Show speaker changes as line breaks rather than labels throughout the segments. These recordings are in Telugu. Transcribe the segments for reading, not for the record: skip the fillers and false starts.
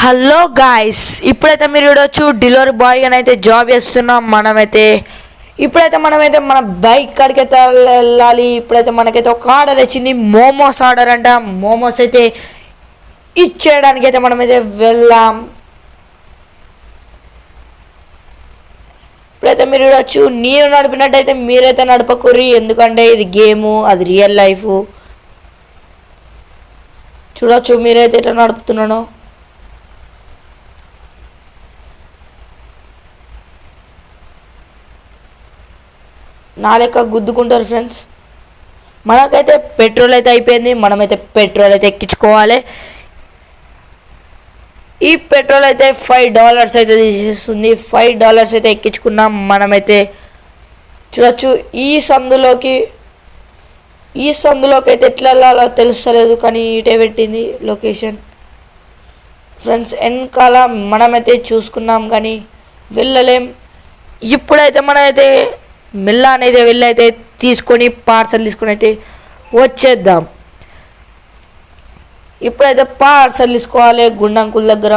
హలో గాయ్స్, ఇప్పుడైతే మీరు చూడొచ్చు డెలివరీ బాయ్ అని అయితే జాబ్ చేస్తున్నాం. మనమైతే మన బైక్ కాడికి అయితే వెళ్ళాలి. ఇప్పుడైతే మనకైతే ఒక ఆర్డర్ వచ్చింది, మోమోస్ ఆర్డర్ అంట. మోమోస్ అయితే ఇచ్చేయడానికి అయితే మనమైతే వెళ్ళాం. ఇప్పుడైతే మీరు చూడొచ్చు, నేను నడిపినట్టయితే మీరైతే నడపకూరి, ఎందుకంటే ఇది గేము, అది రియల్ లైఫ్. చూడొచ్చు మీరైతే ఎట్లా నడుపుతున్నానో. నా లెక్క గుద్దుకుంటారు ఫ్రెండ్స్. మనకైతే పెట్రోల్ అయితే అయిపోయింది, మనమైతే పెట్రోల్ అయితే ఎక్కించుకోవాలి. ఈ పెట్రోల్ అయితే $5 అయితే తీసేస్తుంది. $5 అయితే ఎక్కించుకున్నాం. మనమైతే చూడొచ్చు ఈ సందులోకి అయితే ఎట్లా వెళ్ళాలో తెలుస్తలేదు, కానీ ఇటే పెట్టింది లొకేషన్. ఫ్రెండ్స్ వెనకాల మనమైతే చూసుకున్నాం కానీ వెళ్ళలేం. ఇప్పుడైతే మనమైతే మెల్ల అనేది వెళ్ళి అయితే తీసుకొని పార్సల్ తీసుకొని అయితే వచ్చేద్దాం. ఇప్పుడైతే పార్సల్ తీసుకోవాలి. గుండంకుల్ దగ్గర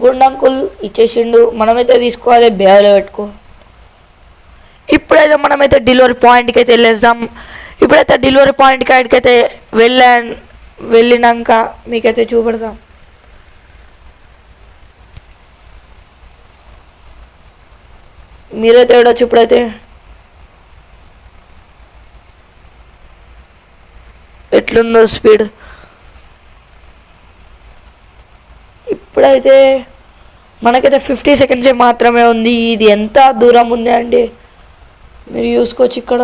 గుండంకుల్ ఇచ్చేసిండు, మనమైతే తీసుకోవాలి, బ్యాగ్లో పెట్టుకో. ఇప్పుడైతే మనమైతే డెలివరీ పాయింట్కి అయితే వెళ్ళేద్దాం. ఇప్పుడైతే డెలివరీ పాయింట్ కాడికి అయితే వెళ్ళినాక మీకైతే చూపెడతాం. మీరైతే చూడొచ్చు ఇప్పుడైతే ఎట్లుందో స్పీడ్. ఇప్పుడైతే మనకైతే 50 సెకండ్స్ మాత్రమే ఉంది. ఇది ఎంత దూరం ఉంది అండి మీరు చూసుకోవచ్చు. ఇక్కడ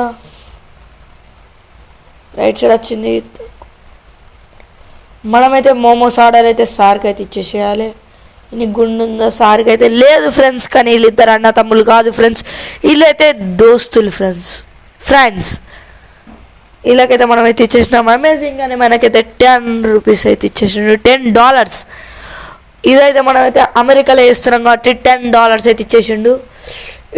రైట్ సైడ్ వచ్చింది. మనమైతే మోమోస్ ఆర్డర్ అయితే సార్కి అయితే ఇచ్చేసేయాలి. ఇన్ని గుండు ఉందా సార్కి అయితే లేదు ఫ్రెండ్స్, కానీ వీళ్ళిద్దరు అన్న తమ్ముళ్ళు కాదు ఫ్రెండ్స్, వీళ్ళైతే దోస్తులు ఫ్రెండ్స్. వీళ్ళకైతే మనమైతే ఇచ్చేసినాం. అమేజింగ్ అని మనకైతే ₹10 అయితే ఇచ్చేసినాడు, $10. ఇదైతే మనమైతే అమెరికాలో వేస్తున్నాం కాబట్టి $10 అయితే ఇచ్చేసిండు.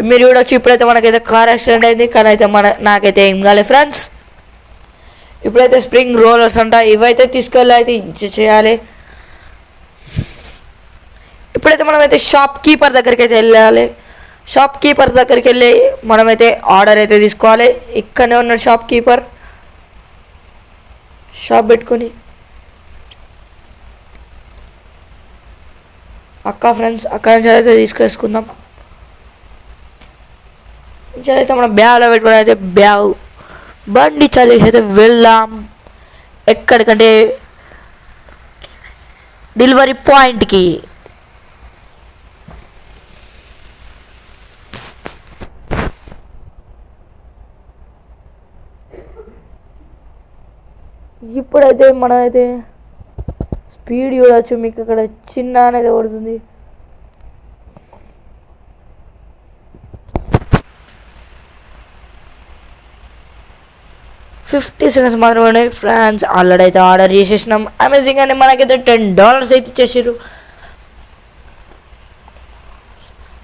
మీరు చూడొచ్చు ఇప్పుడైతే మనకైతే కార్ యాక్సిడెంట్ అయింది, కానీ అయితే నాకైతే ఏం కాలేదు ఫ్రెండ్స్. ఇప్పుడైతే స్ప్రింగ్ రోలర్స్ అంట, ఇవైతే తీసుకెళ్ళి అయితే ఇచ్చేయాలి. ఇప్పుడైతే మనమైతే షాప్ కీపర్ దగ్గరికి అయితే వెళ్ళాలి. షాప్ కీపర్ దగ్గరికి వెళ్ళి మనమైతే ఆర్డర్ అయితే తీసుకోవాలి. ఇక్కడనే ఉన్నాడు షాప్ కీపర్. షాప్ పెట్టుకొని ఫ్రెండ్స్ అక్కడ నుంచి అయితే తీసుకేసుకుందాం. అయితే మనం బ్యాగ్లో పెట్టుకొని అయితే బండి చల్లేసి అయితే వెళ్దాం. ఎక్కడికంటే డెలివరీ పాయింట్కి. ఇప్పుడైతే మనమైతే స్పీడ్ చూడవచ్చు, మీకు అక్కడ చిన్న అనేది పడుతుంది. $50 సెకండ్స్ మాత్రమే ఫ్రెండ్స్. ఆల్రెడీ అయితే ఆర్డర్ చేసేసినాం. అమేజింగ్ అని మనకైతే $10 అయితే ఇచ్చేసారు.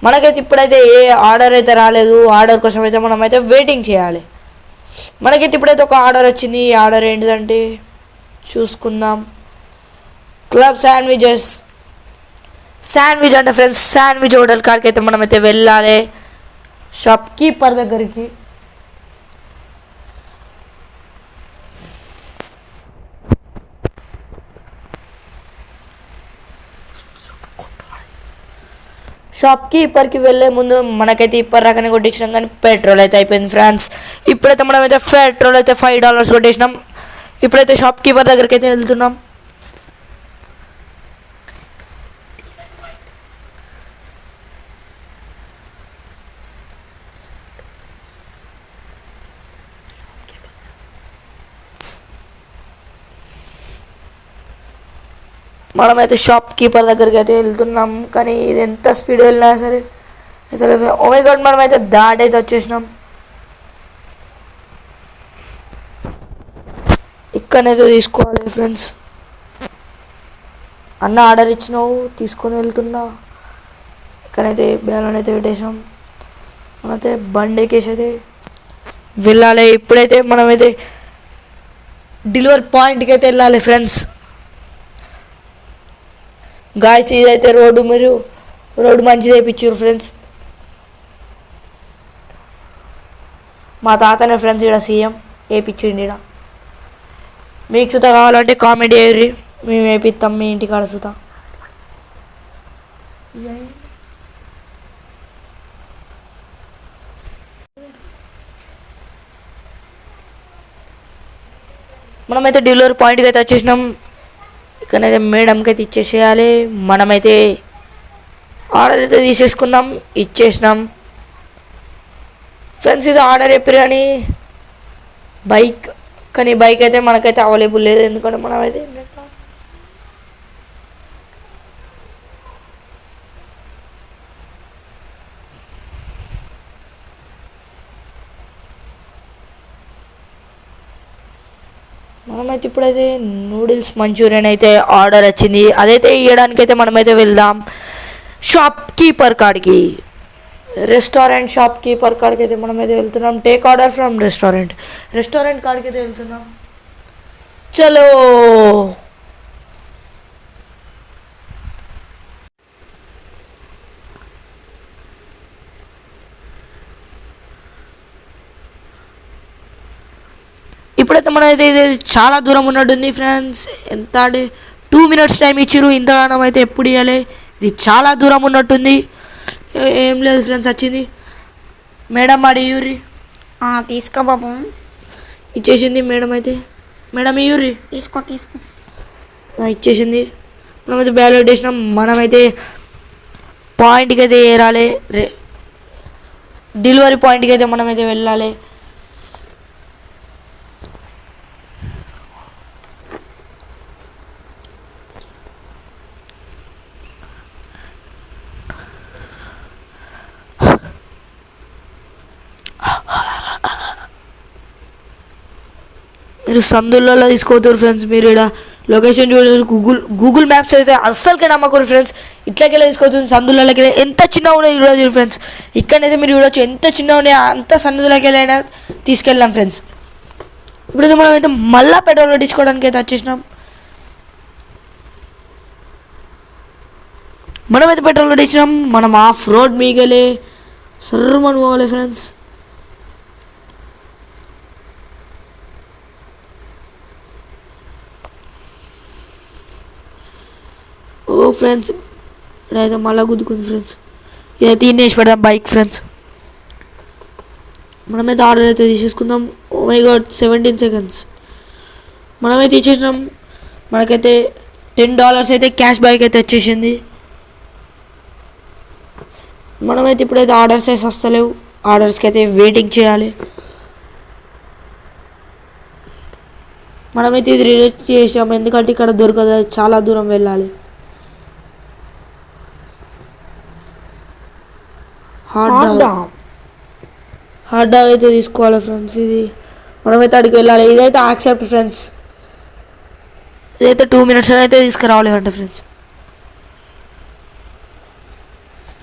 మనకైతే ఇప్పుడైతే ఏ ఆర్డర్ అయితే రాలేదు. ఆర్డర్ కోసం అయితే మనమైతే వెయిటింగ్ చేయాలి. మనకైతే ఇప్పుడైతే ఒక ఆర్డర్ వచ్చింది. ఈ ఆర్డర్ ఏంటిదంటే చూసుకుందాం. క్లబ్ శాండ్విచ్ అంటే ఫ్రెండ్స్, శాండ్విచ్ హోటల్ కాడికి అయితే మనమైతే వెళ్ళాలి షాప్ కీపర్ దగ్గరికి. షాప్ కీపర్కి వెళ్ళే ముందు మనకైతే ఇప్పటి రకాన్ని కొట్టించినాం, కానీ పెట్రోల్ అయితే అయిపోయింది ఫ్రెండ్స్. ఇప్పుడైతే మనమైతే పెట్రోల్ అయితే $5 కొట్టేసినాం. ఇప్పుడైతే షాప్ కీపర్ దగ్గరికి అయితే వెళ్తున్నాం. మనమైతే షాప్ కీపర్ దగ్గరికి అయితే వెళ్తున్నాం, కానీ ఇది ఎంత స్పీడ్ వెళ్ళినా సరే అయితే ఓ మై గాడ్ మనమైతే దాటైతే వచ్చేసినాం. ఇక్కడనైతే తీసుకోవాలి ఫ్రెండ్స్. అన్న ఆర్డర్ ఇచ్చినావు, తీసుకొని వెళ్తున్నా. ఇక్కడైతే బ్యాలెన్స్ అయితే పెట్టేసాం. మనమైతే బండి ఎక్కేసి అయితే వెళ్ళాలి. ఇప్పుడైతే మనమైతే డెలివరీ పాయింట్కి అయితే వెళ్ళాలి ఫ్రెండ్స్. గాయస్ ఇదైతే రోడ్డు, మీరు రోడ్డు మంచిది వేయించారు ఫ్రెండ్స్. మా తాతనే ఫ్రెండ్స్ ఇక్కడ సీఎం వేయించిండి. ఇక్కడ మీకు సుతా కావాలంటే కామెంట్ చేయర్రి, మేము వేపిస్తాం మీ ఇంటికాడ సుతా. మనమైతే డెలివరీ పాయింట్కి అయితే వచ్చేసినాం. ఇక్కడైతే మేడంకి అయితే ఇచ్చేసేయాలి. మనమైతే ఆర్డర్ అయితే తీసేసుకున్నాం, ఇచ్చేసినాం ఫ్రెండ్స్. ఇది ఆర్డర్ చెప్పారు కానీ బైక్ అయితే మనకైతే అవైలబుల్ లేదు. ఎందుకంటే మనమైతే ఇప్పుడైతే నూడిల్స్ మంచూరియన్ అయితే ఆర్డర్ వచ్చింది. అదైతే ఇవ్వడానికైతే మనమైతే వెళ్దాం షాప్ కీపర్ కాడికి. రెస్టారెంట్ షాప్ కీపర్ కాడికి అయితే మనమైతే వెళ్తున్నాం. టేక్ ఆర్డర్ ఫ్రమ్ రెస్టారెంట్ కాడికి అయితే వెళ్తున్నాం. చలో ఇప్పుడైతే మనమైతే ఇది చాలా దూరం ఉన్నట్టుంది ఫ్రెండ్స్. ఎంత అంటే 2 minutes టైం ఇచ్చిర్రు. ఇంతగానం అయితే ఎప్పుడు ఇవ్వాలి, ఇది చాలా దూరం ఉన్నట్టుంది. ఏం లేదు ఫ్రెండ్స్, వచ్చింది మేడం. ఆడి యూరి
తీసుకో బాబు.
ఇచ్చేసింది మేడం. అయితే మేడం యూరి
తీసుకో
ఇచ్చేసింది. మనమైతే బ్యాలెట్ వేసినాం. మనమైతే పాయింట్కి అయితే ఏరాలి, డెలివరీ పాయింట్కి అయితే మనమైతే వెళ్ళాలి. మీరు సందులలో తీసుకోవద్దు ఫ్రెండ్స్. మీరు ఇక్కడ లొకేషన్ చూడలేదు, గూగుల్ మ్యాప్స్ అయితే అస్సలకే నమ్మకూరు ఫ్రెండ్స్. ఇట్లకెళ్ళి తీసుకోవచ్చు. సందులకి ఎంత చిన్నగా ఉన్నాయి చూడదు ఫ్రెండ్స్. ఇక్కడైతే మీరు చూడవచ్చు ఎంత చిన్నగా ఉన్నాయి, అంత సందులకి వెళ్ళైనా తీసుకెళ్ళాం ఫ్రెండ్స్. ఇప్పుడైతే మనం అయితే మళ్ళీ పెట్రోల్ పెట్టించుకోవడానికి అయితే వచ్చేసినాం. మనమైతే పెట్రోల్ పెట్టించినాం. మనం ఆఫ్ రోడ్ మీగలే సర్రమని పోవాలి ఫ్రెండ్స్. ఫ్రెండ్స్ ఇక్కడైతే మళ్ళీ గుద్దుకుంది ఫ్రెండ్స్. ఇదైతే ఇన్నేసి పెడదాం బైక్ ఫ్రెండ్స్. మనమైతే ఆర్డర్ అయితే తీసేసుకుందాం. ఓ మై గాడ్ 17 seconds మనమైతే ఇచ్చేసినాం. మనకైతే $10 అయితే క్యాష్ బ్యాక్ అయితే వచ్చేసింది. మనమైతే ఇప్పుడైతే ఆర్డర్స్ అయితే వస్తలేవు. ఆర్డర్స్కి అయితే వెయిటింగ్ చేయాలి. మనమైతే ఇది రిజెక్ట్ చేసాము, ఎందుకంటే ఇక్కడ దొరకదు, చాలా దూరం వెళ్ళాలి. హాట్ డాగ్ అయితే తీసుకోవాలి ఫ్రెండ్స్. ఇది మనమైతే అడిగి వెళ్ళాలి. ఇదైతే యాక్సెప్ట్ ఫ్రెండ్స్. ఇదైతే 2 minutes అయితే తీసుకురావాలి అంటే ఫ్రెండ్స్.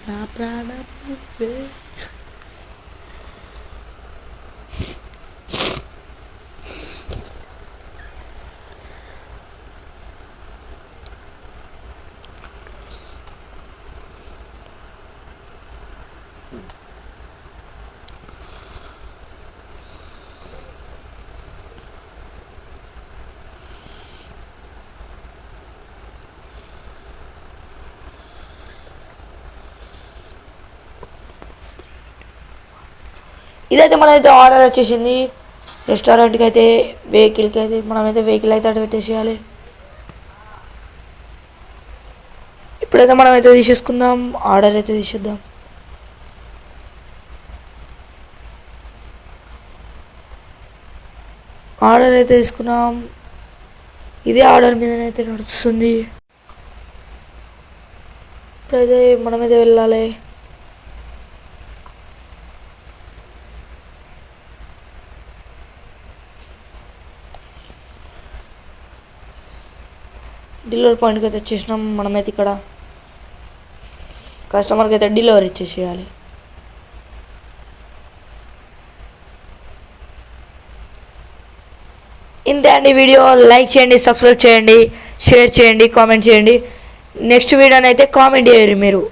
నా ప్రాణం ఇదైతే మనమైతే ఆర్డర్ వచ్చేసింది. రెస్టారెంట్కి అయితే వెహికల్కి అయితే మనమైతే వెహికల్ అయితే అటు పెట్టేసేయాలి. ఇప్పుడైతే మనమైతే తీసేసుకుందాం. ఆర్డర్ అయితే తీసేద్దాం. ఆర్డర్ అయితే తీసుకున్నాం. ఇదే ఆర్డర్ మీదనైతే నడుస్తుంది. ఇప్పుడైతే మనమైతే వెళ్ళాలి. డెలివరీ పాయింట్కి అయితే వచ్చేసినాం. మనమైతే ఇక్కడ కస్టమర్కి అయితే డెలివరీ ఇచ్చేసేయాలి. ఇంతే అండి వీడియో. లైక్ చేయండి, సబ్స్క్రైబ్ చేయండి, షేర్ చేయండి, కామెంట్ చేయండి. నెక్స్ట్ వీడియోనైతే కామెంట్ చేయరు మీరు.